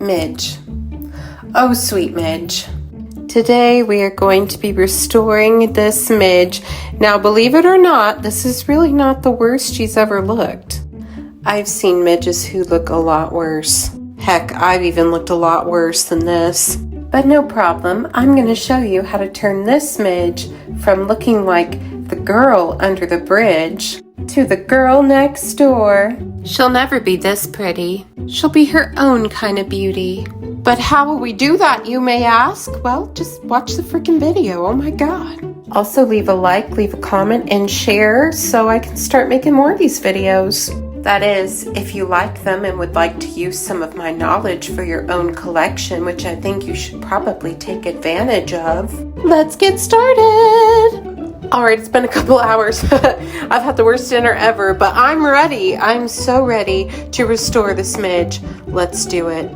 Midge. Oh, sweet Midge. Today we are going to be restoring this Midge. Now, believe it or not, this is really not the worst she's ever looked. I've seen Midges who look a lot worse. Heck, I've even looked a lot worse than this. But no problem, I'm going to show you how to turn this Midge from looking like the girl under the bridge to the girl next door. She'll never be this pretty. She'll be her own kind of beauty. But how will we do that, you may ask? Well, just watch the freaking video. Oh my god. Also, leave a like, leave a comment, and share so I can start making more of these videos. That is, if you like them and would like to use some of my knowledge for your own collection, which I think you should probably take advantage of. Let's get started! Alright, it's been a couple hours. I've had the worst dinner ever, but I'm ready. I'm so ready to restore this Midge. Let's do it.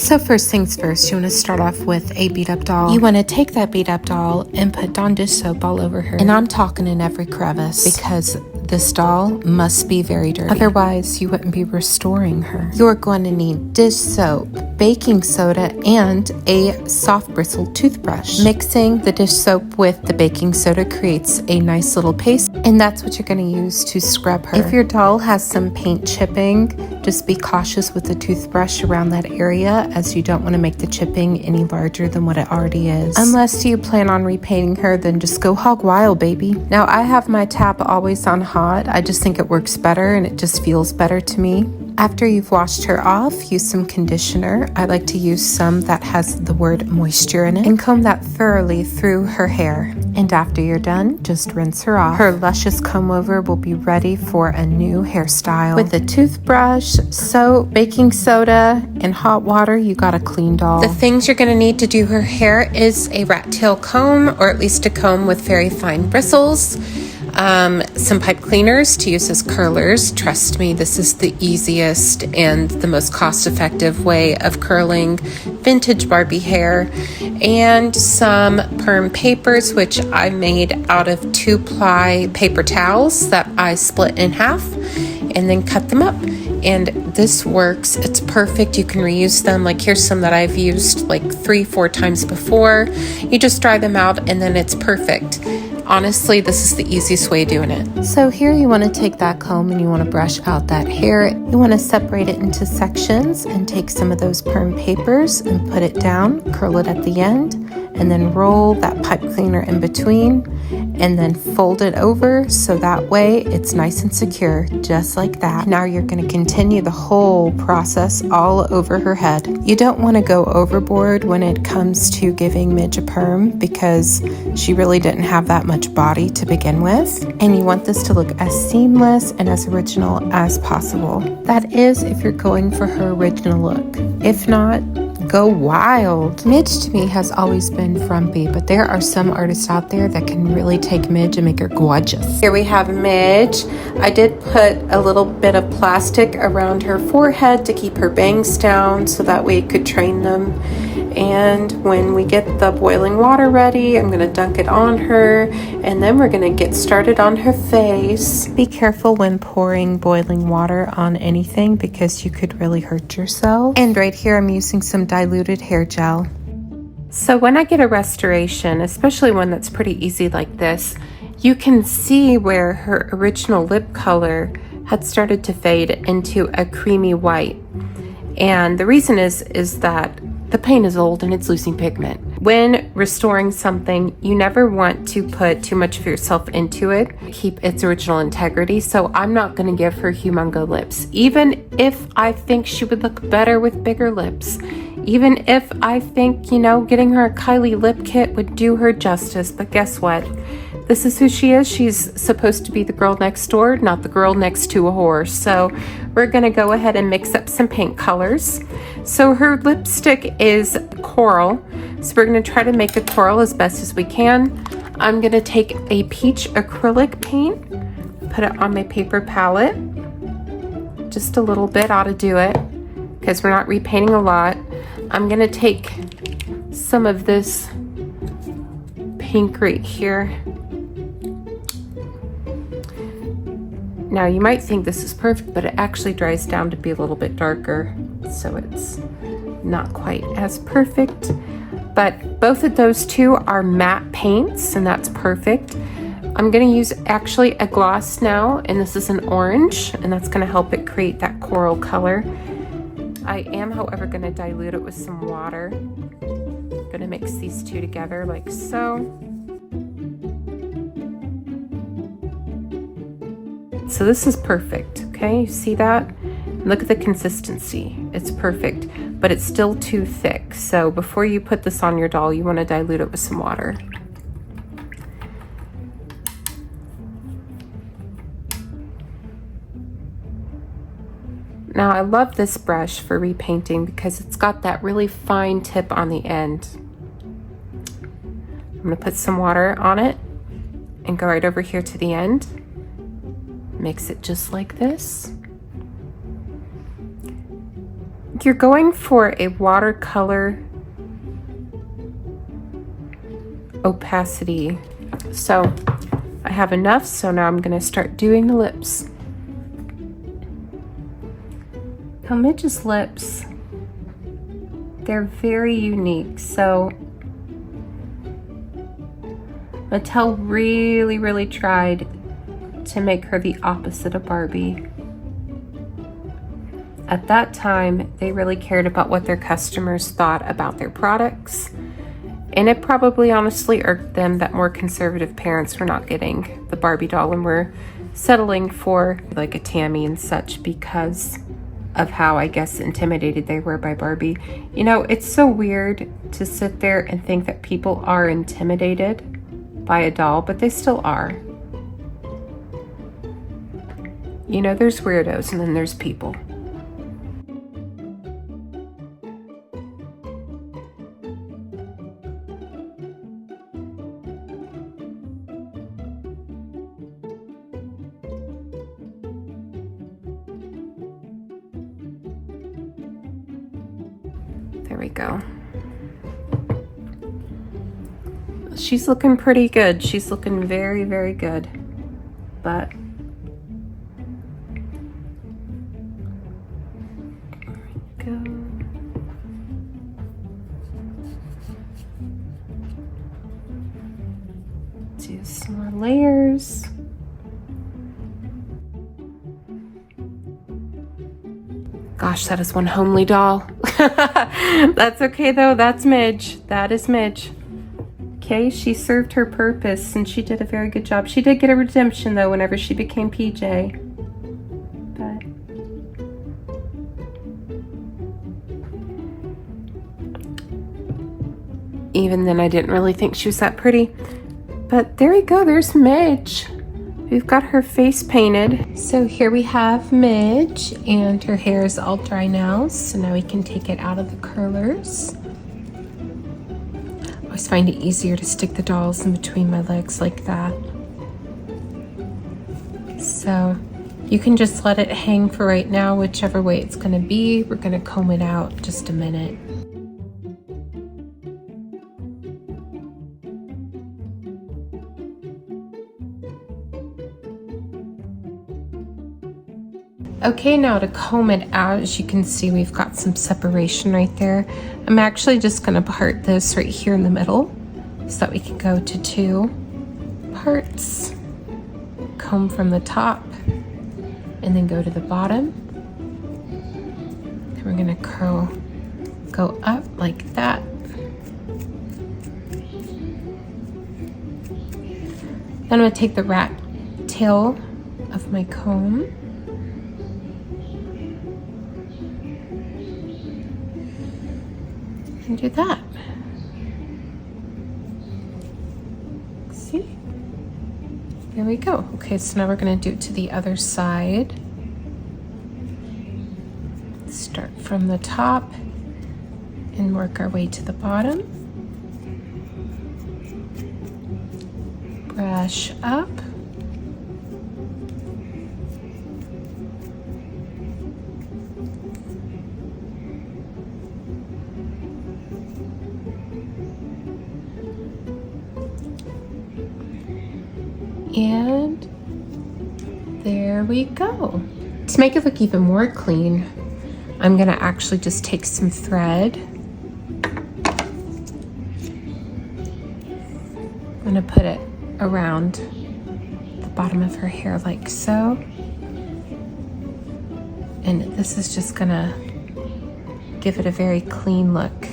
So first things first, you want to start off with a beat up doll. You want to take that beat up doll and put Dawn dish soap all over her. And I'm talking in every crevice because this doll must be very dirty. Otherwise, you wouldn't be restoring her. You're going to need dish soap, baking soda, and a soft bristled toothbrush. Mixing the dish soap with the baking soda creates a nice little paste, and that's what you're going to use to scrub her. If your doll has some paint chipping, just be cautious with the toothbrush around that area, as you don't want to make the chipping any larger than what it already is. Unless you plan on repainting her, then just go hog wild, baby. Now, I have my tap always on hot. I just think it works better and it just feels better to me. After you've washed her off, use some conditioner. I like to use some that has the word moisture in it, and comb that thoroughly through her hair. And after you're done, just rinse her off. Her luscious comb over will be ready for a new hairstyle. With a toothbrush, soap, baking soda, and hot water, you got a clean doll. The things you're gonna need to do her hair is a rat tail comb, or at least a comb with very fine bristles. Some pipe cleaners to use as curlers. Trust me, this is the easiest and the most cost-effective way of curling vintage Barbie hair. And some perm papers, which I made out of 2-ply paper towels that I split in half and then cut them up. And this works. It's perfect. You can reuse them. Like, here's some that I've used like 3-4 times before. You just dry them out and then it's perfect. Honestly, this is the easiest way of doing it. So here you want to take that comb and you want to brush out that hair. You want to separate it into sections and take some of those perm papers and put it down, curl it at the end, and then roll that pipe cleaner in between and then fold it over so that way it's nice and secure, just like that. Now you're going to continue the whole process all over her head. You don't want to go overboard when it comes to giving Midge a perm because she really didn't have that much body to begin with, and you want this to look as seamless and as original as possible. That is if you're going for her original look. If not, go wild. Midge to me has always been frumpy, but there are some artists out there that can really take Midge and make her gorgeous. Here we have Midge. I did put a little bit of plastic around her forehead to keep her bangs down so that way it could train them. And when we get the boiling water ready, I'm going to dunk it on her, and then we're going to get started on her face. Be careful when pouring boiling water on anything because you could really hurt yourself. And right here I'm using some diluted hair gel. So when I get a restoration, especially one that's pretty easy like this, you can see where her original lip color had started to fade into a creamy white. And the reason is that the paint is old and it's losing pigment. When restoring something, you never want to put too much of yourself into it. Keep its original integrity. So I'm not going to give her humongo lips, even if I think she would look better with bigger lips. Even if I think, you know, getting her a Kylie lip kit would do her justice. But guess what? This is who she is. She's supposed to be the girl next door, not the girl next to a horse. So we're going to go ahead and mix up some paint colors. So her lipstick is coral. So we're going to try to make a coral as best as we can. I'm going to take a peach acrylic paint, put it on my paper palette. Just a little bit ought to do it because we're not repainting a lot. I'm going to take some of this pink right here. Now you might think this is perfect, but it actually dries down to be a little bit darker, so it's not quite as perfect. But both of those two are matte paints, and that's perfect. I'm gonna use actually a gloss now, and this is an orange, and that's gonna help it create that coral color. I am, however, gonna dilute it with some water. I'm gonna mix these two together like so. So this is perfect, okay? You see that? Look at the consistency. It's perfect, but it's still too thick. So before you put this on your doll, you wanna dilute it with some water. Now I love this brush for repainting because it's got that really fine tip on the end. I'm gonna put some water on it and go right over here to the end. Mix it just like this. You're going for a watercolor opacity. So I have enough, so now I'm gonna start doing the lips. Now Midge's lips, they're very unique. So Mattel really tried to make her the opposite of Barbie. At that time, they really cared about what their customers thought about their products. And it probably honestly irked them that more conservative parents were not getting the Barbie doll and were settling for like a Tammy and such because of how, I guess, intimidated they were by Barbie. You know, it's so weird to sit there and think that people are intimidated by a doll, but they still are. You know, there's weirdos and then there's people. There we go. She's looking pretty good. She's looking very good. But there we go. Do some more layers. Gosh, that is one homely doll. That's okay though, that's Midge. That is Midge. Okay, she served her purpose and she did a very good job. She did get a redemption though whenever she became PJ. But even then I didn't really think she was that pretty. But there we go, there's Midge. We've got her face painted. So here we have Midge, and her hair is all dry now, so now we can take it out of the curlers. I always find it easier to stick the dolls in between my legs like that. So you can just let it hang for right now, whichever way it's gonna be. We're gonna comb it out in just a minute. Okay, now to comb it out, as you can see, we've got some separation right there. I'm actually just gonna part this right here in the middle so that we can go to 2 parts. Comb from the top and then go to the bottom. Then we're gonna go up like that. Then I'm gonna take the rat tail of my comb and do that. See? There we go. Okay, so now we're gonna do it to the other side. Start from the top and work our way to the bottom. Brush up. And there there we go. To make it look even more clean, I'm gonna actually just take some thread. I'm gonna put it around the bottom of her hair like so. And this is just gonna give it a very clean look.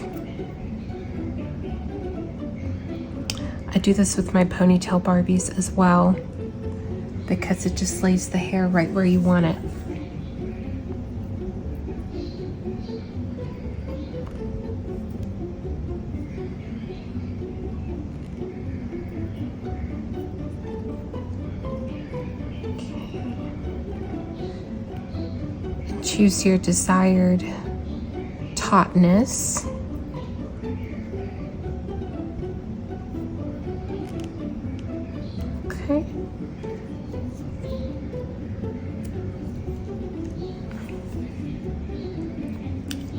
I do this with my ponytail Barbies as well because it just lays the hair right where you want it. Choose your desired tautness. Okay.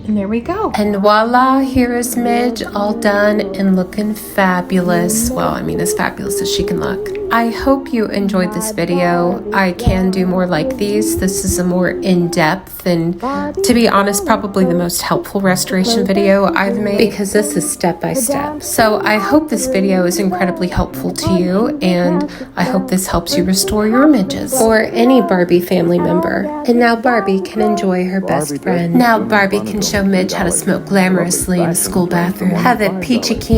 And there we go. And voila, here is Midge all done and looking fabulous. Well, I mean, as fabulous as she can look. I hope you enjoyed this video. I can do more like these. This is a more in-depth and, to be honest, probably the most helpful restoration video I've made because this is step-by-step. So I hope this video is incredibly helpful to you, and I hope this helps you restore your Midges or any Barbie family member. And now Barbie can enjoy her best friend. Now Barbie can show Midge how to smoke glamorously in a school bathroom. Have it peachy keen.